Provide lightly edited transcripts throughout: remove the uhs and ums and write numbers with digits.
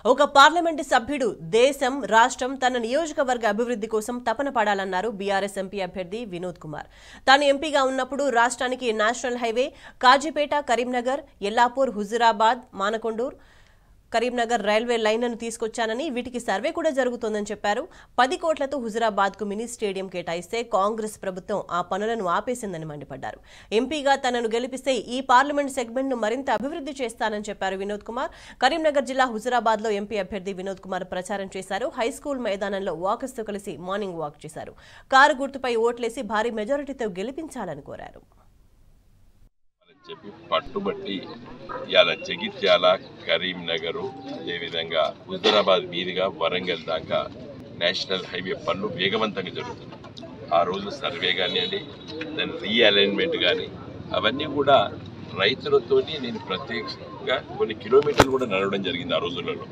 ఒక పార్లమెంటు సభ్యుడు దేశం రాష్ట్రం తన నియోజకవర్గ అభివృద్ధి కోసం తపన పడాలన్నారు బీఆర్ఎస్ ఎంపీ అభ్యర్థి వినోద్ కుమార్. తాను ఎంపీగా ఉన్నప్పుడు రాష్ట్రానికి national highway Kazipet Karimnagar Yellapur Huzurabad Manakondur Karimnagar railway లైన్లను తీసుకొచ్చానని వీటికి సర్వే కూడా జరుగుతోందని చెప్పారు. 10 కోట్లతో హుజురాబాద్ కు మినీ స్టేడియం కేటాయిస్తే కాంగ్రెస్ ప్రభుత్వం ఆ పనులను ఆపేసిందని మండిపడ్డారు. ఎంపీగా తనను గెలిపిస్తే ఈ పార్లమెంట్ సెగ్మెంట్ ను మరింత అభివృద్ధి చేస్తానని చెప్పారు వినోద్ కుమార్. కరీంనగర్ జిల్లా హుజురాబాద్ లో ఎంపీ అభ్యర్థి వినోద్ కుమార్ ప్రచారం చేశారు. హైస్కూల్ మైదానంలో వాకర్స్ తో కలిసి మార్నింగ్ వాక్ చేశారు. కారు గుర్తుపై ఓట్లేసి భారీ మెజారిటీతో గెలిపించాలని కోరారు. చెప్పి పట్టుబట్టి ఇవాళ జగిత్యాల కరీంనగర్ అదేవిధంగా హుజురాబాద్ మీదుగా వరంగల్ దాకా నేషనల్ హైవే పనులు వేగవంతంగా జరుగుతుంది. ఆ రోజు సర్వే కానివ్వండి, దాని రీఅలైన్మెంట్ కానీ అవన్నీ కూడా రైతులతోటి నేను ప్రత్యేకంగా కొన్ని కిలోమీటర్లు కూడా నడవడం జరిగింది ఆ రోజులలో.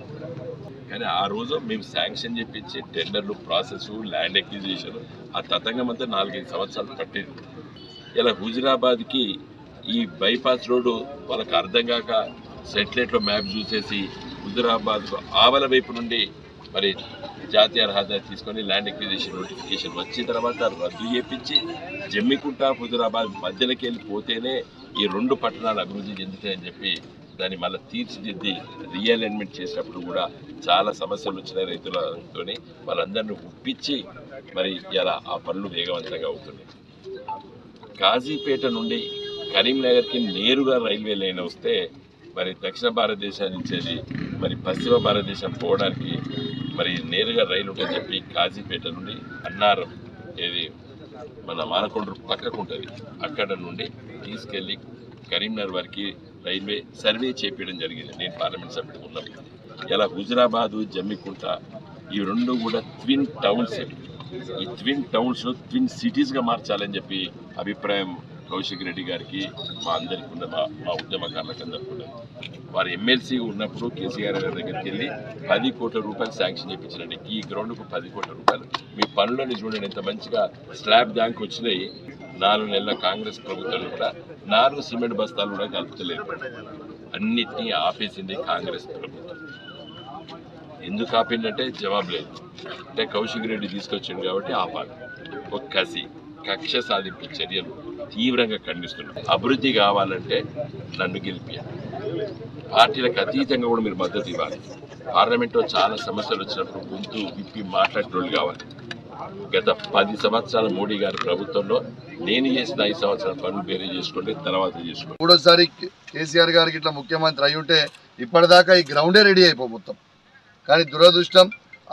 కానీ ఆ రోజు మేము శాంక్షన్ చెప్పించి టెండర్లు ప్రాసెస్ ల్యాండ్ ఎక్విజిషన్ ఆ తతంగం అంతా 4-5 సంవత్సరాలు పట్టేది. ఇలా హుజురాబాద్కి ఈ బైపాస్ రోడ్డు వాళ్ళకి అర్థం కాక సెటిలైట్లో మ్యాప్ చూసేసి హుజురాబాద్ ఆవల వైపు నుండి మరి జాతీయ రహదారి తీసుకొని ల్యాండ్ ఎక్విజిషన్ నోటిఫికేషన్ వచ్చిన తర్వాత రద్దు చేయించి జమ్మికుంట హుజురాబాద్ మధ్యలోకి వెళ్ళిపోతేనే ఈ 2 పట్టణాలు అభివృద్ధి చెందుతాయని చెప్పి దాన్ని మళ్ళీ తీర్చిదిద్ది రీఅలైన్మెంట్ చేసినప్పుడు కూడా చాలా సమస్యలు వచ్చినాయి రైతులతో. వాళ్ళందరినీ ఒప్పించి మరి ఇలా ఆ పనులు వేగవంతంగా అవుతున్నాయి. కాజీపేట నుండి కరీంనగర్కి నేరుగా రైల్వే లైన్ వస్తే మరి దక్షిణ భారతదేశాన్ని ఇచ్చేది మరి పశ్చిమ భారతదేశం పోవడానికి మరి నేరుగా రైలు ఉంటుందని చెప్పి కాజీపేట నుండి అన్నారం ఏది మన మానకొండ పక్కకు ఉంటుంది అక్కడ నుండి తీసుకెళ్ళి కరీంనగర్ వరకు రైల్వే సర్వే చేపించడం జరిగింది నేను పార్లమెంట్ సభ్యుడు ఉన్నప్పుడు. ఇలా హుజురాబాదు జమ్మికుంట ఈ 2 కూడా ట్విన్ టౌన్స్. ఈ ట్విన్ టౌన్స్ను ట్విన్ సిటీస్గా మార్చాలని చెప్పి అభిప్రాయం కౌశిక్ రెడ్డి గారికి మా అందరికీ ఉన్న మా ఉద్యమకారులకు అందరికీ ఉన్నది. వారు ఎమ్మెల్సీ ఉన్నప్పుడు కేసీఆర్ గారి దగ్గరికి వెళ్ళి 10 కోట్ల రూపాయలు శాంక్షన్ చేయించారండి. ఈ గ్రౌండ్కు 10 కోట్ల రూపాయలు. మీ పనులను చూడండి ఎంత మంచిగా స్లాబ్ దానికి వచ్చినాయి. 4 నెలల కాంగ్రెస్ ప్రభుత్వం కూడా 4 సిమెంట్ బస్తాలు కూడా కలుపుతలేదు. అన్నిటినీ ఆపేసింది కాంగ్రెస్ ప్రభుత్వం. ఎందుకు ఆపిందంటే జవాబు లేదు. అంటే కౌశిక్ రెడ్డి తీసుకొచ్చింది కాబట్టి ఆపాలి. ఒక కక్ష సాధింపు చర్యలు తీవ్రంగా ఖండిస్తున్నాం. అభివృద్ధి కావాలంటే నన్ను గెలిపియాలి. పార్టీలకు అతీతంగా కూడా మీరు మద్దతు ఇవ్వాలి. పార్లమెంట్లో చాలా సమస్యలు వచ్చినప్పుడు గొంతు విప్పి మాట్లాడేటోళ్ళు కావాలి. గత 10 సంవత్సరాల మోడీ గారి ప్రభుత్వంలో నేను చేసిన 5 సంవత్సరాల పనులు వేరే చేసుకోండి, తర్వాత చేసుకోండి. 3వసారి కేసీఆర్ గారికి ఇట్లా ముఖ్యమంత్రి అయి ఉంటే ఇప్పటిదాకా ఈ గ్రౌండే రెడీ అయిపోతాం. కానీ దురదృష్టం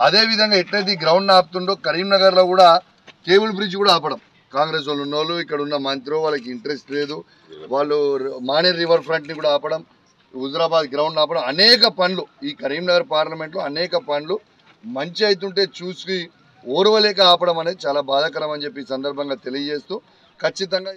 అదేవిధంగా ఎట్లయితే ఈ గ్రౌండ్ ఆపుతుండో కరీంనగర్లో కూడా కేబుల్ బ్రిడ్జ్ కూడా ఆపడం. కాంగ్రెస్ వాళ్ళు ఉన్నోళ్ళు ఇక్కడ ఉన్న మంత్రి వాళ్ళకి ఇంట్రెస్ట్ లేదు. వాళ్ళు మానేర్ రివర్ ఫ్రంట్ని కూడా ఆపడం, హుజురాబాద్ గ్రౌండ్ ఆపడం, అనేక పనులు ఈ కరీంనగర్ పార్లమెంట్లో అనేక పనులు మంచి అవుతుంటే చూసి ఓర్వలేక ఆపడం అనేది చాలా బాధాకరం అని చెప్పి ఈ సందర్భంగా తెలియజేస్తూ ఖచ్చితంగా